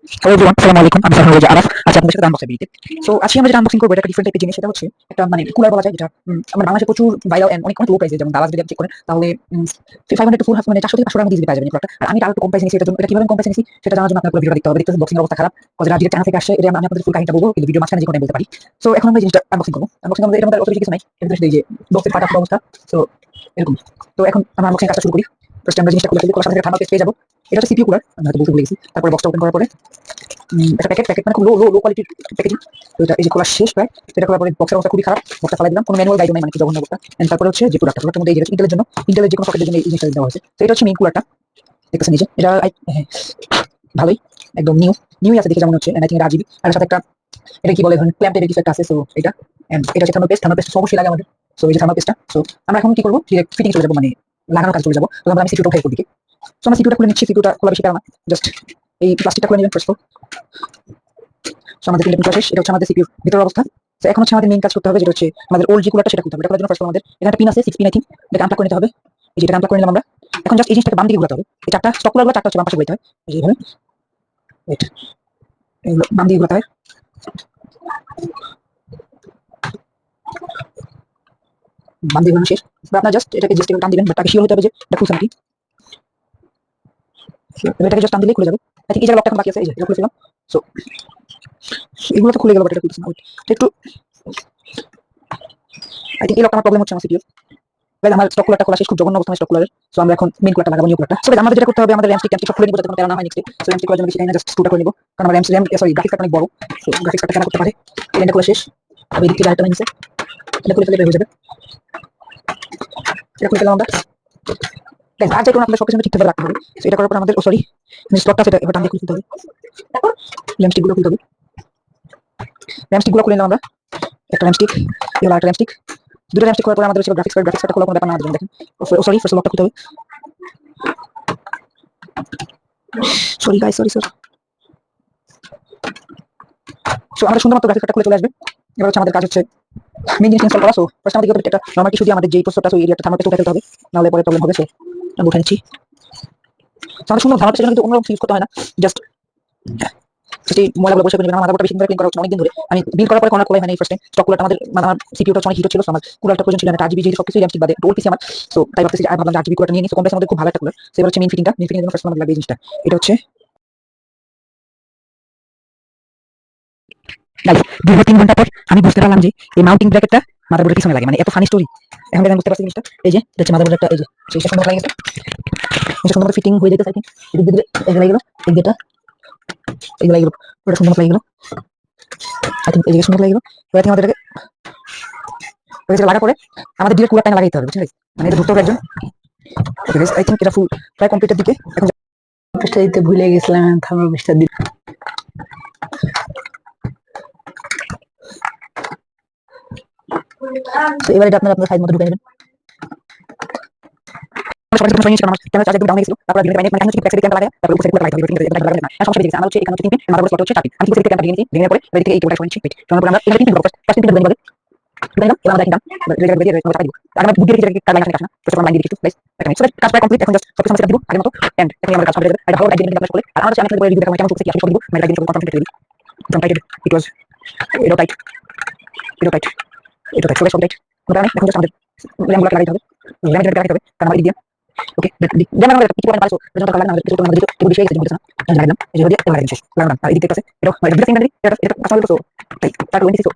Hello everyone, আসসালামু আলাইকুম। আমি সাহার আরাফ। আজকে আপনাদের সাথে আনবক্সিং ভিডিওতে। সো আজকে আমরা যেটা আনবক্সিং করবো এটা একটা ডিফারেন্ট টাইপের জিনিস। সেটা হচ্ছে একটা মানে কুলার বলা যায়, যেটা আমার বাংলাদেশে প্রচুর ভাইরাল এন্ড অনেক অনেক লো প্রাইসে, যেমন দারাজ যদি আপনি চেক করেন তাহলে 500 টু 400 মানে 400 থেকে 500 টাকার মধ্যে ইজিলি পাওয়া যাবে এই কুলারটা। আর আমি এটা আরো একটু কম প্রাইসে নিয়েছি। এটা কিভাবে কম প্রাইসে নিয়েছি সেটা জানার জন্য আপনার পুরো ভিডিওটা দেখতে হবে। দেখতে বক্সিং অবস্থা খারাপ, কজ এটা ডিরেক্ট চ্যানেল থেকে আসছে। এটা আমি আপনাদের ফুল কাহিনীটা বলবো, কিন্তু ভিডিও মাঝখানে যে কোনো বলতে পারি। সো এখন আমরা এই জিনিসটা আনবক্সিং করবো। আনবক্সিং করবো, এর মধ্যে অত বেশি কিছু নাই। এর ভিতরে এই যে বক্সের ফাটা অবস্থা। সো এরকম। তো এখন আমরা আনবক্সিং কাজটা শুরু করি। ফার্স্ট আমরা জিনিসটা খুলে ফেলি, খোলার সাথে থার্মাল পেস্ট পেয়ে যাবো। এটা হচ্ছে সিপিইউ কুলার, আমি হয়তো বলতে ভুলে গেছি। তারপরে বক্সটা ওপেন করার পরে একটা প্যাকেট মানে খুব লো লো লো কোয়ালিটির প্যাকেজিং। তো এটা এই যে খোলা শেষ প্রায়। এটা খোলার পরে বক্সের অবস্থা খুবই খারাপ। বক্সটা ফেলাই দিলাম, কোনো ম্যানুয়াল গাইড নাই, মানে কি জঘন্য অবস্থা। এন্ড তারপরে হচ্ছে যে প্রোডাক্টের মধ্যে এই যে ইন্টেলের জন্য, ইন্টেলের যে কোনো সকেটের জন্য এই জিনিসটা দেওয়া হয়েছে। তো এটা হচ্ছে মেইন কুলারটা, দেখতেছেন নিচে। এটা হ্যাঁ, ভালোই, একদম নিউ নিউই আছে দেখে যেমন হচ্ছে। এন্ড আই থিঙ্ক রাজিবি আর সাথে একটা, এটা কি বলে ধরুন ক্ল্যাম্প টাইপের কিছু একটা আছে। সো এটা এন্ড এটা হচ্ছে থার্মাল পেস্ট অবশ্যই লাগে আমাদের। সো এই যে থার্মাল পেস্টটা। সো আমরা এখন কি করবো, ডিরেক্ট ফিটিং চলে যাবো, মানে লাগানোর কাজ চলে যাবো। তো আমরা সিকিউরিটি উঠাই দিকে। সো আমরা সিকিউরিটি খুলে নিচ্ছি। সিকিউরিটি খোলা বেশি না, জাস্ট এই প্লাস্টিকটা খুলে নেবেন ফার্স্ট। সো আমাদের প্রিন্টার শেষ। এটা হচ্ছে আমাদের সিপিইউ ভিতরের অবস্থা। তো এখন হচ্ছে আমাদের মেইন কাজ করতে হবে, যেটা হচ্ছে আমাদের ওল্ড যে কুলারটা সেটা খুলতে হবে। এটা করার জন্য ফার্স্ট আমাদের এখানে একটা পিন আছে, 6 পিন আই থিঙ্ক। এটা আনপ্লাগ করে নিতে হবে। এই যে এটা আনপ্লাগ করে নিলাম আমরা। এখন জাস্ট এই জিনিসটাকে বাম দিকে ঘোরাতে হবে। এই চারটা স্টক কুলারগুলো চারটা হচ্ছে বাম পাশে ঘোরাতে হয়, এই যে এইভাবে। ওয়েট, এইগুলো বাম দিকে ঘোরাতে হয়। বাম দিকে ঘোরানো শেষ। আপনার জাস্ট এটাকে জাস্ট টান দিবেন, বাট আগে শিওর হতে হবে যে এটা খুলছে নাকি। এটাকে জাস্ট টান দিলেই খুলে যাবে। আই থিঙ্ক এই জায়গায় লকটা এখন বাকি আছে, এই যে এটা খুলেছিলাম। সো এগুলো তো খুলে গেল, বাট এটা খুলছে না। ওয়েট একটু, আই থিঙ্ক এই লকটা আমার প্রবলেম হচ্ছে আমার সিপিইউ। গাইস আমার স্টক কুলারটা খোলা শেষ, খুব জঘন্য অবস্থা স্টক কুলারের। সো আমরা এখন মেইন কুলারটা লাগাবো, নিউ কুলারটা। সো আমাদের যেটা করতে হবে, আমাদের র্যাম স্টিক সব খুলে নিব, যাতে কোনো প্যারা না হয় নেক্সট। সো র্যাম স্টিক করার জন্য বেশি টাইম না, জাস্ট স্ক্রুটা করে নিব, কারণ আমার র্যাম সরি গ্রাফিক্স কার্ড অনেক বড়। সো গ্রাফিক্স কার্ডটা কেনা করতে পারে। এটা খোলা শেষ। আমি এদিকে আরেকটা লাইন আছে, এটা খুলে ফেলে বের হয়ে যাবে। এটা খুলে ফেলাম আমরা। গাইস আর যে কোনো আপনাদের সবকিছু ঠিকঠাক রাখতে হবে। সো এটা করার পর আমাদের সরি স্টকটা সেটা এবার টান দিয়ে খুলতে হবে। তারপর র্যাম স্টিক গুলো খুলতে হবে। র্যাম স্টিক গুলো খুলে নিলাম আমরা। একটা র্যাম স্টিক, এবার আরেকটা র্যাম স্টিক। দুটো র্যাম স্টিক করার পর আমাদের হচ্ছে গ্রাফিক্স কার্ডটা খোলা কোনো ব্যাপার না, দেখেন। সরি ফার্স্ট লকটা খুলতে হবে। Sorry guys, sorry. সো আমাদের সুন্দর মতো গ্রাফিক্স কার্ডটা খুলে চলে আসবে। এবার হচ্ছে আমাদের কাজ হচ্ছে মেইন জিনিস ইনস্টল করা। সো ফার্স্ট আমাদের একটা নরমাল টিস্যু দিয়ে আমাদের যেই প্রসেসটা আছে এই এরিয়াটা থার্মাল পেস্ট উঠাতে হবে, নাহলে পরে প্রবলেম হবে। সো আমি উঠে নিচ্ছি। সো আমাদের সুন্দর থার্মাল পেস্ট কিন্তু অন্যরকম ইউজ করতে হয় না, জাস্ট সেটি ময়লাগুলো পরিষ্কার করে নেবেন। আমার মাদারবোর্ডটা বেশি করে ক্লিন করা হচ্ছে অনেকদিন ধরে। আমি বিল করার পরে কোনো খোলাই হয়নি ফার্স্ট টাইম। স্টক কুলারটা আমাদের মানে আমার সিপিইউটা অনেক হিট ছিল। সো আমার কুলারটা প্রয়োজন ছিল না, 8 জিবি যেহেতু সবকিছু র্যাম স্টিক বাদে ওল্ড পিসি আমার। সো তাই ভাবতেছি যে ভাবলাম যে 8 জিবি কুলারটা নিয়ে নিই। সো কম প্রাইসের মধ্যে খুব ভালো একটা কুলার। সো এবার হচ্ছে মেইন ফিটিংটা, মেইন ফিটিং এর জন্য ফার্স্ট আমাদের লাগবে এই জিনিসটা। এটা হচ্ছে গাইস দীর্ঘ 3 ঘন্টা পর আমি বুঝতে পারলাম যে এই মাউন্টিং ব্র্যাকেটটা মাদারবোর্ডের পিছনে লাগে, মানে এত ফানি স্টোরি। এখন আমি বুঝতে পারছি জিনিসটা। এই যে এটা হচ্ছে মাদারবোর্ডের একটা, এই যে সেই সুন্দর লাগে গেছে। এটা সুন্দর ফিটিং হয়ে যেতে চাই। এদিক দিয়ে এগুলো এগুলো এই যেটা এগুলো এগুলো ওটা সুন্দর লাগে গেল। আই থিঙ্ক এই যে সুন্দর লাগে গেল। এবার আমাদের লাগা পরে আমাদের ডিরেক্ট কুলার টাইম লাগাইতে হবে, বুঝছেন? মানে এটা ধরতে হবে একজন। ওকে গাইস, আই থিঙ্ক এটা ফুল প্রায় কমপ্লিটের দিকে। এখন পেস্টটা দিতে ভুলে গেছিলাম, থার্মাল পেস্টটা দিই। এবার এটা আপনারা আপনার সাইজ মতো ঢুকে নেবেন। সবাই যখন নিয়েছিলাম আমার ক্যামেরা চার্জ একদম ডাউন হয়ে গেছিল। তারপর আমি মানে হচ্ছে ব্যাক সাইডে ক্যামেরা লাগায়, তারপর উপরে লাগাইতে হবে। এটা লাগাবেন না, সমস্যা হয়ে গেছে। আমার হচ্ছে এখানে হচ্ছে 3 পিন, মাদারবোর্ড স্লট হচ্ছে 4 পিন। আমি উপরে ক্যামেরা নিয়েছি, ভেঙে পরে এদিকে এই কেবলটা সরিয়েছি। তারপর আমরা এখানে 3 পিন করব, ফার্স্ট 3 পিন ধরে নিলাম। এবার আমরা দেখাম রেজাল্ট বেরিয়ে রয়েছে, চাপা দিব। আর আমরা বুদ্ধি রেখে কার লাইন আসে না, তো আমরা লাইন দিয়ে দিচ্ছি গাইস। একটা মিনিট, সো কাজ প্রায় কমপ্লিট। এখন জাস্ট সবকিছু সেট দিব আগের মতো। এন্ড এখন আমরা কাজ করে দেব। এটা ভালো আইডিয়া আপনারা করলে। আর আমরা হচ্ছে আমি আপনাদের রিভিউ দেখাবো কেমন করতেছি, আসলে সব দিব। মানে একদিন সব কনফার্ম করে দিই। একদম টাইট ইট ওয়াজ, এটা টাইট, এটা টাইট, এটা টাইট, সব টাইট। আমরা এখন জাস্ট আমাদের ল্যাম্পগুলো লাগাইতে হবে, ল্যাম্পটা লাগাইতে হবে, কারণ আমার এই দিয়ে ওকে যেমন আমরা কিছু পয়েন্ট পাইছো যেটা কালার না কিছু তো আমাদের একটু বেশি হয়ে গেছে, বুঝছ না? লাগালাম এই যে দিয়ে লাগাই শেষ লাগালাম। আর এই দিকটা আছে, এটা মানে দুটো সিঙ্গেল এটা এটা আসলে তো তাই তার 26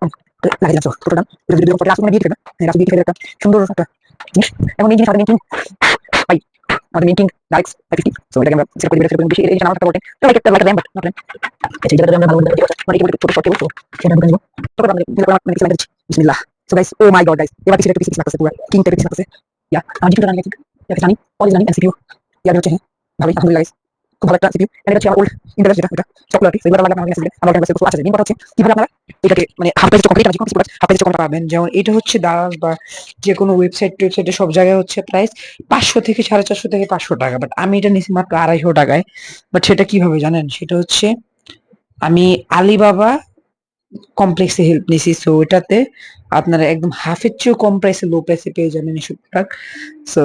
লাগাইলাম। সো টোটাল এটা যদি ফটো আসলে দিয়ে দিবেন, এই রাসু দিয়ে দিবেন একটা সুন্দর একটা জিনিস। এবং এই জিনিস আমাদের মিটিং পাই, আমাদের মিটিং লাইকস 50। সো এটা আমরা সেট করে দিবেন, সেট করে বেশি এই যে আমাদের বলতেন তো একটা লাইক ল্যাম্প নট ল্যাম্প। এই যেটা আমরা ভালো মতো মানে কি ছোট ছোট তো সেটা আমরা নিব। তবে আমরা মানে কিছু লাগাচ্ছি। বিসমিল্লাহ। সো গাইস, ও মাই গড গাইস, এবার কিছু একটা পিসি লাগতেছে পুরো কিং টাইপের পিসি লাগতেছে। ইয়া আমি যেটা জানি এটা জানি অরিজিনাল এনসিপিউ ইয়ার হচ্ছে। হ্যাঁ ভালোই আলহামদুলিল্লাহ গাইস, খুব ভালো একটা সিপিইউ। এটা হচ্ছে আমার ওল্ড ইন্টেল, যেটা চকলেট সেগুলো লাগানো হয়ে গেছে। আমার কাছে কিছু আছে। দিন কথা হচ্ছে কিভাবে আপনারা এটাকে মানে হাফ পেজ কমপ্লিট আছে, কিছু হাফ পেজ কমপ্লিট পাবেন যেমন এটা হচ্ছে দারাজ বা যে কোনো ওয়েবসাইটে সব জায়গায় হচ্ছে প্রাইস 500 থেকে 450 থেকে 500 টাকা, বাট আমি এটা নিছি মাত্র 250 টাকায়। বাট সেটা কিভাবে জানেন, সেটা হচ্ছে আমি আলিবাবা কমপ্লেক্সে হেল্প নিছি। সো এটাতে আপনারা একদম হাফের চেয়েও কম প্রাইসে, লো প্রাইসে পেয়ে যাবেন এসব প্রোডাক্ট। সো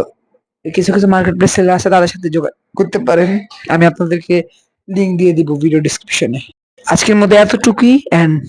কিছু কিছু মার্কেট প্লেস সেলার আছে, তাদের সাথে যোগাযোগ করতে পারেন। আমি আপনাদেরকে লিংক দিয়ে দিব ভিডিও ডেসক্রিপশনে। আজকের মধ্যে এতটুকুই, এন্ড